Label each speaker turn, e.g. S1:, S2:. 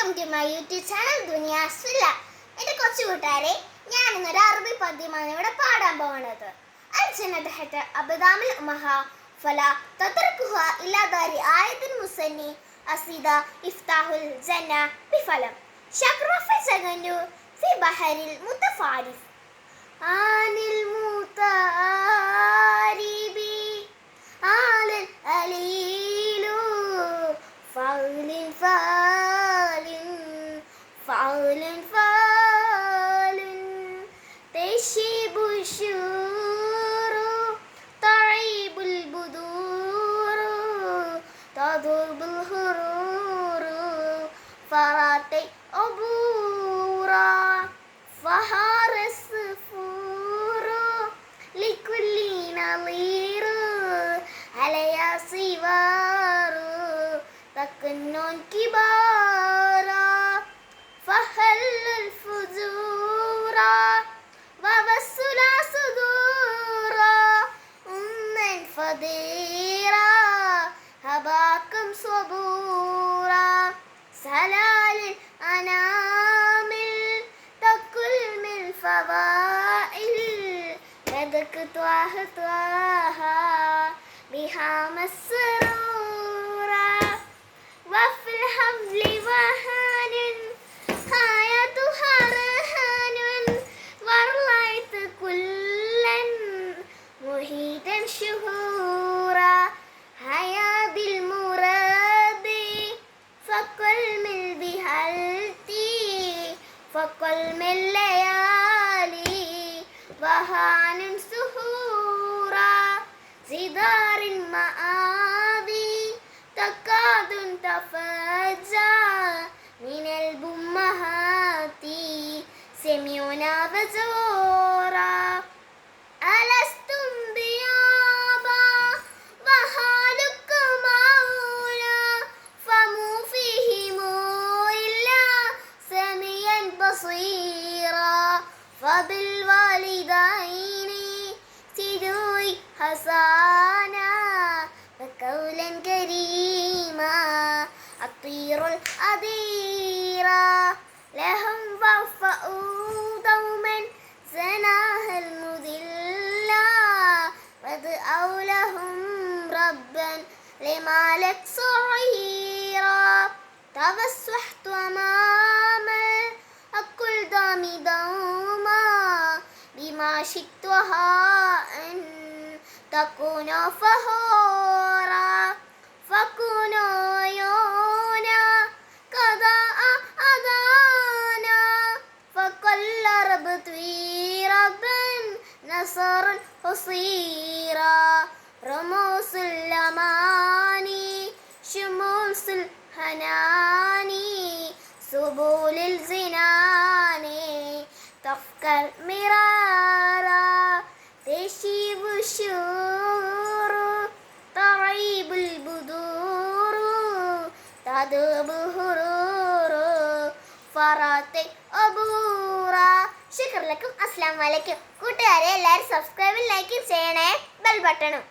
S1: Welcome to my YouTube channel ദുനിയാസ്വില്ല. എൻ്റെ കൊച്ചു കൂട്ടുകാരെ, ഞാൻ ഇന്നൊരു അറബി പദ്യമാണ് ഇവിടെ പാടാൻ പോകുന്നത്. അബ്ദാമിൽ ഉമഹ ഫല തതർക്കുഹ ഇലാ ദാരി ആയതിൻ മുസന്നി അസീദ ഇഫ്താഹുൽ ജന്ന ബിഫലം ശക്റഫ സഗനു ഫി ബഹരിൽ മുതഫാരിഫ് ആനിൽ മുതാരിബി ആലൽ അലീലു ഫൗലിൻ فعل تشيب الشور تعيب البذور تضرب الهرور فراتي عبورا فهار الصفور لكل نظير عليا صوار تكنون كبارا فهل الفجورا ووسلا صدورا من فضيرا هباكم صبورا سلال الأنامل تكل من فوائل يدك طاها بها مسرورا وفي الحبل وهان شهورا هيا بالمراد فكل من بهلتي فكل من ليالي وهان سهورا زدار مآذي تكاد تفجع من البمهات سمعنا بزورا ألستم بيابا وحالكم معولا فمو فيهم إلا سميا بصيرا فبالوالدين سدوي حسانا وقولا كريما الطير الأديرا لهم وفأوا دوما زناه المذلا وادعوا لهم ربا لمالك صعيرا توسحت أماما أكل دامي دوما بما شئت أن تكون فهورا فكونوا عيونا قضاء أذانا فكل ربطي ربا نصرا حصيرا رموس الأماني شموس الهناني سبول الزنان تفكر مرارا تشيب الشور تعيب البذور تذوب الهرور فراتي عبورا. ശുക്ർ ലക്കും. അസ്സലാമു അലൈക്കും. കൂട്ടുകാരെ, എല്ലാവരും സബ്സ്ക്രൈബും ലൈക്കും ചെയ്യണേ. ബെൽ ബട്ടണും